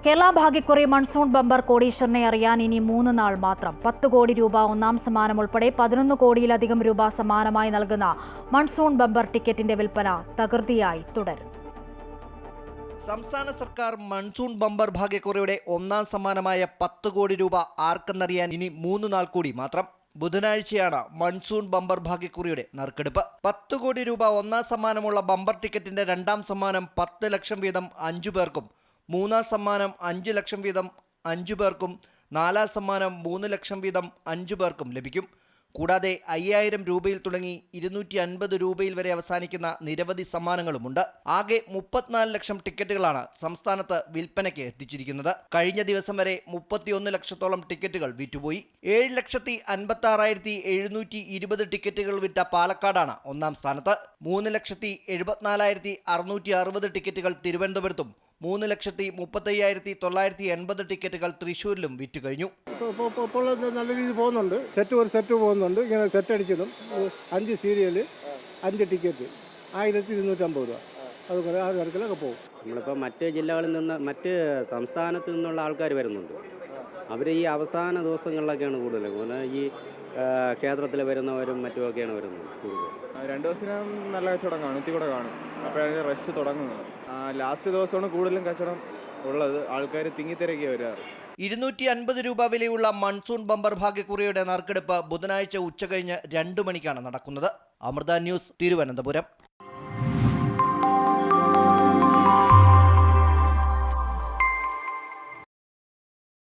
കേരള ഭാഗ്യക്കുറി monsoon bumper കോടീശ്വരനെ അറിയാൻ ഇനി 3 നാൾ മാത്രം. 10 കോടി രൂപ ഒന്നാം സമ്മാനം ഉൾപ്പെടെ 11 കോടിയിലധികം രൂപ സമ്മാനമായി നൽകുന്ന മൺസൂൺ ബമ്പർ ടിക്കറ്റിന്റെ വിൽപ്പന തകൃതിയായി തുടരും. സംസ്ഥാന സർക്കാർ മൺസൂൺ ബമ്പർ ഭാഗ്യക്കുറിയുടെ ഒന്നാം സമ്മാനമായ 10 കോടി രൂപ ആർക്കെന്നറിയാൻ ഇനി 3 നാൾ കൂടി മാത്രം. ബുധനാഴ്ചയാണ് മൺസൂൺ ബമ്പർ ഭാഗ്യക്കുറിയുടെ നറുക്കെടുപ്പ്. 10 കോടി രൂപ ഒന്നാം സമ്മാനമുള്ള ബമ്പർ ടിക്കറ്റിന്റെ രണ്ടാം സമ്മാനം 10 ലക്ഷം വീതം 5 പേർക്കും, മൂന്നാം സമ്മാനം 5 ലക്ഷം വീതം 5 പേർക്കും, നാലാം സമ്മാനം 3 ലക്ഷം വീതം 5 പേർക്കും ലഭിക്കും. കൂടാതെ 5000 രൂപയിൽ തുടങ്ങി 250 രൂപയിൽ വരെ അവസാനിക്കുന്ന നിരവധി സമ്മാനങ്ങളുമുണ്ട്. ആകെ 34 ലക്ഷം ടിക്കറ്റുകളാണ് സംസ്ഥാനത്ത് വിൽപ്പനയ്ക്ക് എത്തിച്ചിരിക്കുന്നത്. കഴിഞ്ഞ ദിവസം വരെ 31 ലക്ഷത്തോളം ടിക്കറ്റുകൾ വിറ്റുപോയി. 7,56,720 ടിക്കറ്റുകൾ വിറ്റ പാലക്കാടാണ് ഒന്നാം സ്ഥാനത്ത്. 3,74,660 ടിക്കറ്റുകൾ തിരുവനന്തപുരത്തും 3,35,980 ടിക്കറ്റുകൾ തൃശ്ശൂരിലും വിറ്റുകഴിഞ്ഞു. ഇപ്പോൾ നല്ല രീതിയിൽ പോകുന്നുണ്ട്. ഒരു സെറ്റ് പോകുന്നുണ്ട്. ഇങ്ങനെ സെറ്റ് അടിച്ചതും 5 സീരിയല് 5 ടിക്കറ്റ് 1,250 രൂപ. അതുപോലെ ആ തരത്തിലൊക്കെ പോകും. നമ്മളിപ്പോൾ മറ്റ് ജില്ലകളിൽ നിന്ന് മറ്റ് സംസ്ഥാനത്ത് നിന്നുള്ള ആൾക്കാർ വരുന്നുണ്ട്. അവർ ഈ അവസാന ദിവസങ്ങളിലൊക്കെയാണ് കൂടുതൽ. ഈ ക്ഷേത്രത്തിൽ വരുന്നവരും മറ്റുമൊക്കെയാണ് വരുന്നത് കൂടുതൽ. 2 ദിവസം നല്ല കച്ചവടം കാണും, കൂടെ കാണും. അപ്പോഴാണ് റഷ് തുടങ്ങുന്നത്. ലാസ്റ്റ് ദിവസമാണ് കൂടുതലും കച്ചവടം ഉള്ളത്. ആൾക്കാർ തിങ്ങിത്തിരക്കി വരാറ്. 250 രൂപ വിലയുള്ള മൺസൂൺ ബമ്പർ ഭാഗ്യക്കുറിയുടെ നറുക്കെടുപ്പ് ബുധനാഴ്ച ഉച്ചകഴിഞ്ഞ് 2 മണിക്കാണ് നടക്കുന്നത്. അമൃത ന്യൂസ്, തിരുവനന്തപുരം.